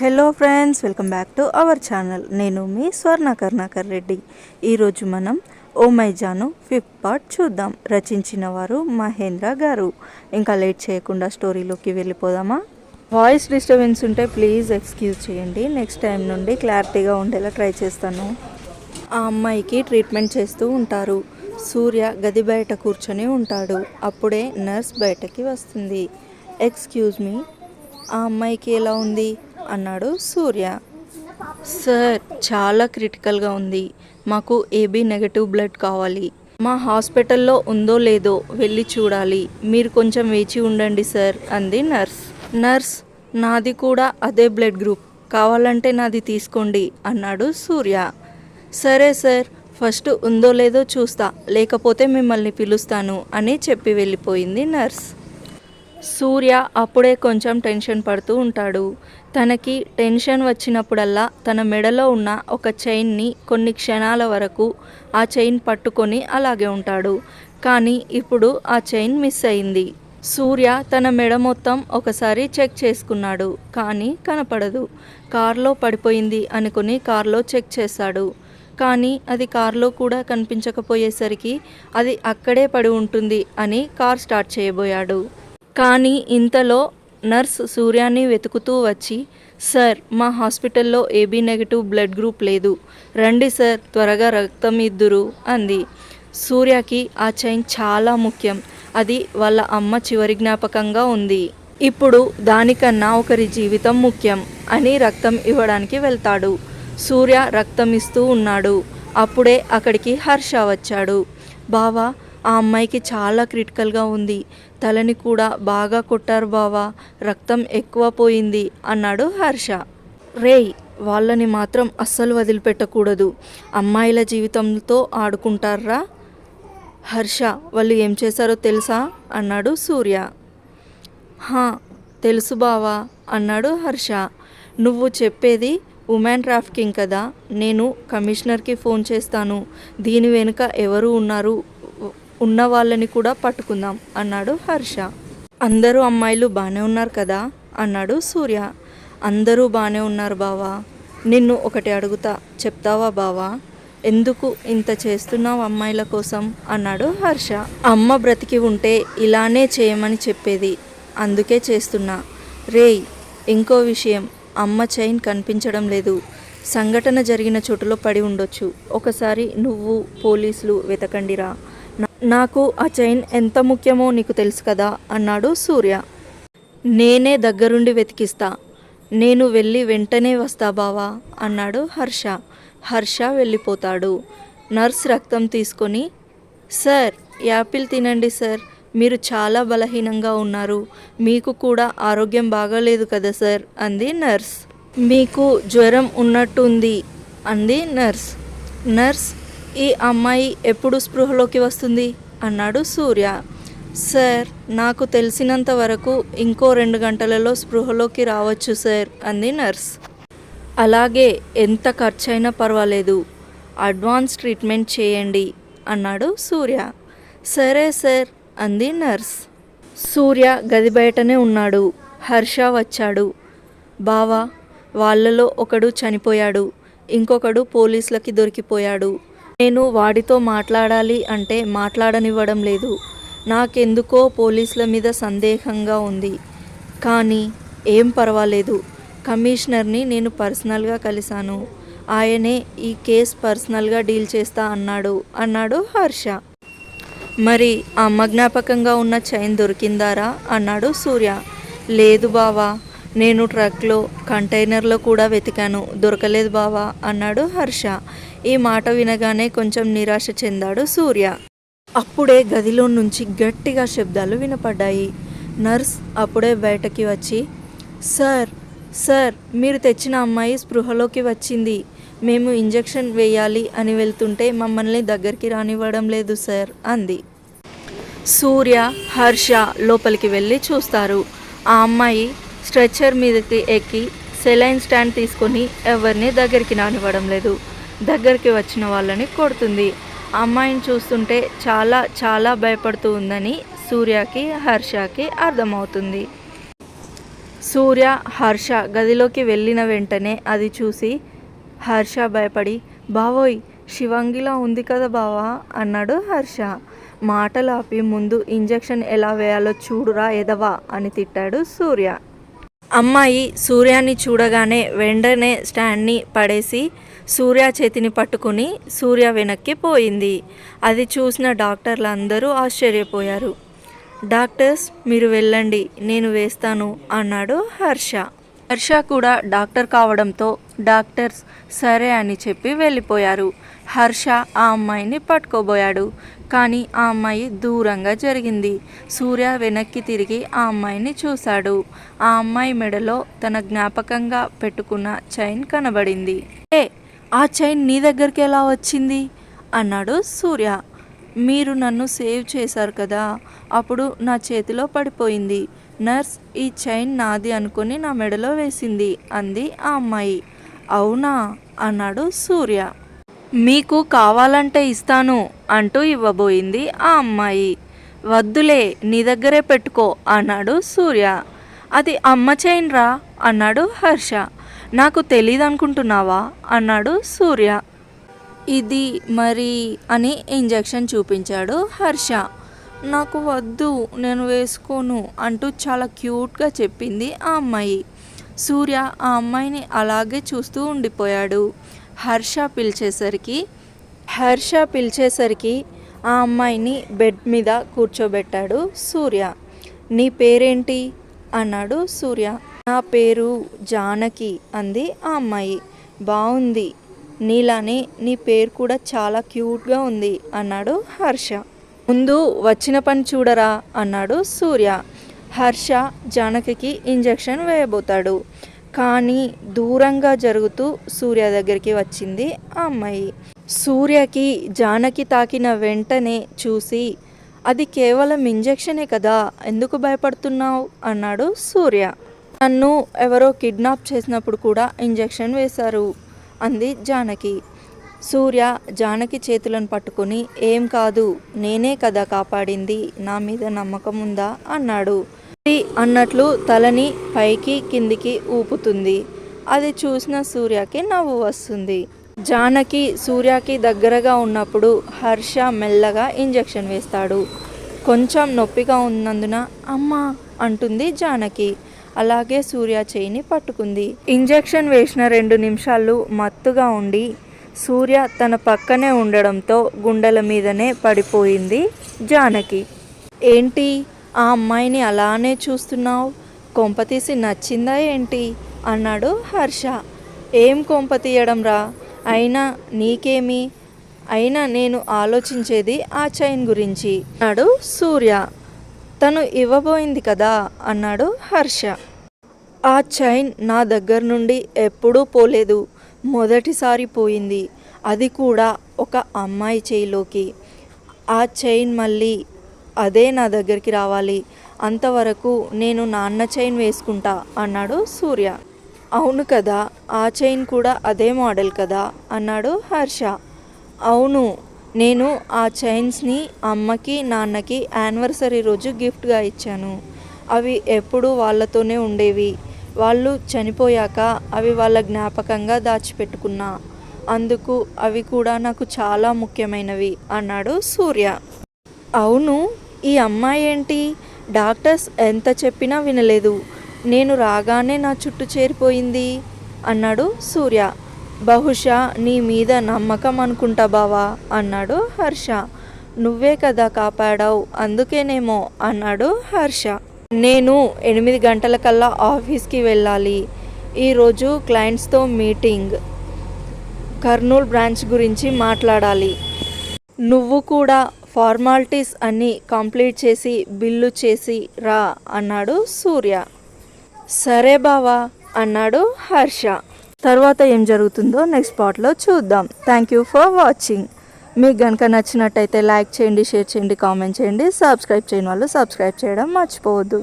Hello friends, welcome back to our channel. నేను మీ స్వర్ణ కర్ణాకర్ రెడ్డి. ఈరోజు మనం oh my Janu 5th part చూద్దాం. రచించిన వారు మహేంద్ర గారు. ఇంకా లేట్ చేయకుండా స్టోరీలోకి వెళ్ళిపోదామా? వాయిస్ డిస్టర్బెన్స్ ఉంటే ప్లీజ్ ఎక్స్క్యూజ్ చేయండి. నెక్స్ట్ టైం నుండి క్లారిటీగా ఉండేలా ట్రై చేస్తాను. ఆ అమ్మాయికి ట్రీట్మెంట్ చేస్తూ ఉంటారు. సూర్య గది బయట కూర్చొని ఉంటాడు. అప్పుడే నర్స్ బయటకి వస్తుంది. ఎక్స్క్యూజ్ మీ, ఆ అమ్మాయికి ఎలా ఉంది అన్నాడు సూర్య. సార్, చాలా క్రిటికల్గా ఉంది. మాకు ఏబీ నెగటివ్ బ్లడ్ కావాలి. మా హాస్పిటల్లో ఉందో లేదో వెళ్ళి చూడాలి. మీరు కొంచెం వేచి ఉండండి సార్ అంది నర్స్. నర్స్, నాది కూడా అదే బ్లడ్ గ్రూప్, కావాలంటే నాది తీసుకోండి అన్నాడు సూర్య. సరే సార్, ఫస్ట్ ఉందో లేదో చూస్తా, లేకపోతే మిమ్మల్ని పిలుస్తాను అని చెప్పి వెళ్ళిపోయింది నర్స్. సూర్య అప్పుడే కొంచెం టెన్షన్ పడుతూ ఉంటాడు. తనకి టెన్షన్ వచ్చినప్పుడల్లా తన మెడలో ఉన్న ఒక చైన్ని కొన్ని క్షణాల వరకు ఆ చైన్ పట్టుకొని అలాగే ఉంటాడు. కానీ ఇప్పుడు ఆ చైన్ మిస్ అయింది. సూర్య తన మెడ మొత్తం ఒకసారి చెక్ చేసుకున్నాడు, కానీ కనపడదు. కార్లో పడిపోయింది అనుకుని కార్లో చెక్ చేశాడు, కానీ అది కార్లో కూడా కనిపించకపోయేసరికి అది అక్కడే పడి ఉంటుంది అని కార్ స్టార్ట్ చేయబోయాడు. కానీ ఇంతలో నర్స్ సూర్యాన్ని వెతుకుతూ వచ్చి, సార్, మా హాస్పిటల్లో ఏబీ నెగటివ్ బ్లడ్ గ్రూప్ లేదు, రండి సార్, త్వరగా రక్తం ఇద్దురు అంది. సూర్యకి ఆ చైన్ చాలా ముఖ్యం. అది వాళ్ళ అమ్మ చివరి జ్ఞాపకంగా ఉంది. ఇప్పుడు దానికన్నా ఒకరి జీవితం ముఖ్యం అని రక్తం ఇవ్వడానికి వెళ్తాడు. సూర్య రక్తం ఇస్తూ ఉన్నాడు. అప్పుడే అక్కడికి హర్ష వచ్చాడు. బావా, ఆ అమ్మాయికి చాలా క్రిటికల్గా ఉంది, తలని కూడా బాగా కొట్టారు బావా, రక్తం ఎక్కువ పోయింది అన్నాడు హర్ష. రేయ్, వాళ్ళని మాత్రం అస్సలు వదిలిపెట్టకూడదు, అమ్మాయిల జీవితంతో ఆడుకుంటారా? హర్ష, వాళ్ళు ఏం చేశారో తెలుసా అన్నాడు సూర్య. హా, తెలుసు బావా అన్నాడు హర్ష. నువ్వు చెప్పేది ఉమెన్ ట్రాఫికింగ్ కదా? నేను కమిషనర్కి ఫోన్ చేస్తాను, దీని వెనుక ఎవరు ఉన్నారు, ఉన్న వాళ్ళని కూడా పట్టుకుందాం అన్నాడు హర్ష. అందరూ అమ్మాయిలు బాగానే ఉన్నారు కదా అన్నాడు సూర్య. అందరూ బాగానే ఉన్నారు బావా. నిన్ను ఒకటి అడుగుతా, చెప్తావా బావా? ఎందుకు ఇంత చేస్తున్నావు అమ్మాయిల కోసం అన్నాడు హర్ష. అమ్మ బ్రతికి ఉంటే ఇలానే చేయమని చెప్పేది, అందుకే చేస్తున్నా. రేయ్, ఇంకో విషయం, అమ్మ చైన్ కనిపించడం లేదు, సంఘటన జరిగిన చోటులో పడి ఉండొచ్చు. ఒకసారి నువ్వు పోలీసులు వెతకండిరా, నాకు ఆ చైన్ ఎంత ముఖ్యమో నీకు తెలుసు కదా అన్నాడు సూర్య. నేనే దగ్గరుండి వెతికిస్తా, నేను వెళ్ళి వెంటనే వస్తా బావా అన్నాడు హర్ష. హర్ష వెళ్ళిపోతాడు. నర్స్ రక్తం తీసుకొని, సార్, యాపిల్ తినండి సార్, మీరు చాలా బలహీనంగా ఉన్నారు, మీకు కూడా ఆరోగ్యం బాగాలేదు కదా సార్ అంది నర్స్. మీకు జ్వరం ఉన్నట్టుంది అంది నర్స్. నర్స్, ఈ అమ్మాయి ఎప్పుడు స్పృహలోకి వస్తుంది అన్నాడు సూర్య. సార్, నాకు తెలిసినంత వరకు ఇంకో 2 గంటలలో స్పృహలోకి రావచ్చు సార్ అంది నర్స్. అలాగే, ఎంత ఖర్చైనా పర్వాలేదు, అడ్వాన్స్ ట్రీట్మెంట్ చేయండి అన్నాడు సూర్య. సరే సార్ అంది నర్స్. సూర్య గది బయటనే ఉన్నాడు. హర్ష వచ్చాడు. బావా, వాళ్ళలో ఒకడు చనిపోయాడు, ఇంకొకడు పోలీసులకి దొరికిపోయాడు. నేను వాడితో మాట్లాడాలి అంటే మాట్లాడనివ్వడం లేదు. నాకెందుకో పోలీసుల మీద సందేహంగా ఉంది, కానీ ఏం పర్వాలేదు, కమిషనర్ని నేను పర్సనల్గా కలిశాను, ఆయనే ఈ కేస్ పర్సనల్గా డీల్ చేస్తా అన్నాడు హర్ష. మరి అమ్మ జ్ఞాపకంగా ఉన్న చైన్ దొరికిందారా అన్నాడు సూర్య. లేదు బావా, నేను ట్రక్లో, కంటైనర్లో కూడా వెతికాను, దొరకలేదు బావా అన్నాడు హర్ష. ఈ మాట వినగానే కొంచెం నిరాశ చెందాడు సూర్య. అప్పుడే గదిలో నుంచి గట్టిగా శబ్దాలు వినపడ్డాయి. నర్స్ అప్పుడే బయటకి వచ్చి, సార్, సార్, మీరు తెచ్చిన అమ్మాయి స్పృహలోకి వచ్చింది, మేము ఇంజెక్షన్ వేయాలి అని వెళ్తుంటే మమ్మల్ని దగ్గరికి రానివ్వడం లేదు సార్ అంది. సూర్య, హర్ష లోపలికి వెళ్ళి చూస్తారు. ఆ అమ్మాయి స్ట్రెచ్చర్ మీదకి ఎక్కి సెలైన్ స్టాండ్ తీసుకొని ఎవరిని దగ్గరికి రానివ్వడం లేదు, దగ్గరికి వచ్చిన వాళ్ళని కొడుతుంది. అమ్మాయిని చూస్తుంటే చాలా చాలా భయపడుతూ ఉందని సూర్యకి, హర్షకి అర్థమవుతుంది. సూర్య హర్ష గదిలోకి వెళ్ళిన వెంటనే అది చూసి హర్ష భయపడి, బావోయ్ శివంగిలా ఉంది కదా బావా అన్నాడు హర్ష. మాటలు ఆపి ముందు ఇంజెక్షన్ ఎలా వేయాలో చూడురా ఎదవా అని తిట్టాడు సూర్య. అమ్మాయి సూర్యాన్ని చూడగానే వెంటనే స్టాండ్ని పడేసి సూర్య చేతిని పట్టుకుని సూర్య వెనక్కి పోయింది. అది చూసిన డాక్టర్లు అందరూ ఆశ్చర్యపోయారు. డాక్టర్స్ మీరు వెళ్ళండి, నేను వేస్తాను అన్నాడు హర్ష. హర్ష కూడా డాక్టర్ కావడంతో డాక్టర్స్ సరే అని చెప్పి వెళ్ళిపోయారు. హర్ష ఆ అమ్మాయిని పట్టుకోబోయాడు, కానీ ఆ అమ్మాయి దూరంగా జరిగింది. సూర్య వెనక్కి తిరిగి ఆ అమ్మాయిని చూశాడు. ఆ అమ్మాయి మెడలో తన జ్ఞాపకంగా పెట్టుకున్న చైన్ కనబడింది. ఆ చైన్ నీ దగ్గరికి ఎలా వచ్చింది అన్నాడు సూర్య. మీరు నన్ను సేవ్ చేశారు కదా, అప్పుడు నా చేతిలో పడిపోయింది. నర్స్ ఈ చైన్ నాది అనుకుని నా మెడలో వేసింది అంది ఆ అమ్మాయి. అవునా అన్నాడు సూర్య. మీకు కావాలంటే ఇస్తాను అంటూ ఇవ్వబోయింది ఆ అమ్మాయి. వద్దులే నీ దగ్గరే పెట్టుకో అన్నాడు సూర్య. అది అమ్మ చైన్ రా అన్నాడు హర్ష. నాకు తెలీదు అనుకుంటున్నావా అన్నాడు సూర్య. ఇది మరి అని ఇంజెక్షన్ చూపించాడు హర్ష. నాకు వద్దు, నేను వేసుకోను అంటూ చాలా క్యూట్గా చెప్పింది ఆ అమ్మాయి. సూర్య ఆ అమ్మాయిని అలాగే చూస్తూ ఉండిపోయాడు. హర్ష పిలిచేసరికి ఆ అమ్మాయిని బెడ్ మీద కూర్చోబెట్టాడు సూర్య. నీ పేరేంటి అన్నాడు సూర్య. నా పేరు జానకి అంది ఆ అమ్మాయి. బాగుంది, నీలానే నీ పేరు కూడా చాలా క్యూట్గా ఉంది అన్నాడు హర్ష. ముందు వచ్చిన పని చూడరా అన్నాడు సూర్య. హర్ష జానకి ఇంజెక్షన్ వేయబోతాడు, కానీ దూరంగా జరుగుతూ సూర్య దగ్గరికి వచ్చింది ఆ అమ్మాయి. సూర్యకి జానకి తాకిన వెంటనే చూసి, అది కేవలం ఇంజెక్షనే కదా, ఎందుకు భయపడుతున్నావు అన్నాడు సూర్య. నన్ను ఎవరో కిడ్నాప్ చేసినప్పుడు కూడా ఇంజెక్షన్ వేశారు అంది జానకి. సూర్య జానకి చేతులను పట్టుకుని, ఏం కాదు, నేనే కదా కాపాడింది, నా మీద నమ్మకం ఉందా అన్నాడు. అన్నట్లు తలని పైకి కిందికి ఊపుతుంది. అది చూసిన సూర్యకి నవ్వు వస్తుంది. జానకి సూర్యకి దగ్గరగా ఉన్నప్పుడు హర్ష మెల్లగా ఇంజెక్షన్ వేస్తాడు. కొంచెం నొప్పిగా ఉన్నందున అమ్మా అంటుంది జానకి. అలాగే సూర్య చేయిని పట్టుకుంది. ఇంజెక్షన్ వేసిన 2 నిమిషాలు మత్తుగా ఉండి సూర్య తన పక్కనే ఉండడంతో గుండెల మీదనే పడిపోయింది జానకి. ఏంటి ఆ అమ్మాయిని అలానే చూస్తున్నావు, కొంపతీసి నచ్చిందా ఏంటి అన్నాడు హర్ష. ఏం కొంప తీయడం రా, అయినా నీకేమి, అయినా నేను ఆలోచించేది ఆ చైన్ గురించి అన్నాడు సూర్య. తను ఇవ్వబోయింది కదా అన్నాడు హర్ష. ఆ చైన్ నా దగ్గర నుండి ఎప్పుడూ పోలేదు, మొదటిసారి పోయింది, అది కూడా ఒక అమ్మాయి చేయిలోకి. ఆ చైన్ మళ్ళీ అదే నా దగ్గరికి రావాలి, అంతవరకు నేను నాన్న చైన్ వేసుకుంటా అన్నాడు సూర్య. అవును కదా, ఆ చైన్ కూడా అదే మోడల్ కదా అన్నాడు హర్ష. అవును, నేను ఆ చైన్స్ని అమ్మకి నాన్నకి యానివర్సరీ రోజు గిఫ్ట్గా ఇచ్చాను. అవి ఎప్పుడూ వాళ్ళతోనే ఉండేవి, వాళ్ళు చనిపోయాక అవి వాళ్ళ జ్ఞాపకంగా దాచిపెట్టుకున్నా, అందుకు అవి కూడా నాకు చాలా ముఖ్యమైనవి అన్నాడు సూర్య. అవును, ఈ అమ్మాయి ఏంటి, డాక్టర్స్ ఎంత చెప్పినా వినలేదు, నేను రాగానే నా చుట్టూ చేరిపోయింది అన్నాడు సూర్య. బహుశా నీ మీద నమ్మకం అనుకుంటా బావా అన్నాడు హర్ష. నువ్వే కదా కాపాడావు, అందుకేనేమో అన్నాడు హర్ష. నేను 8 గంటలకల్లా ఆఫీస్కి వెళ్ళాలి, ఈరోజు క్లయింట్స్తో మీటింగ్, కర్నూలు బ్రాంచ్ గురించి మాట్లాడాలి, నువ్వు కూడా ఫార్మాలిటీస్ అన్నీ కంప్లీట్ చేసి బిల్లు చేసి రా అన్నాడు సూర్య. సరే బావా అన్నాడు హర్ష. తర్వాత ఏం జరుగుతుందో నెక్స్ట్ పార్ట్లో చూద్దాం. Thank you for watching. మీకు కనుక నచ్చినట్టయితే లైక్ చేయండి, షేర్ చేయండి, కామెంట్ చేయండి. సబ్స్క్రైబ్ చేయని వాళ్ళు సబ్స్క్రైబ్ చేయడం మర్చిపోవద్దు.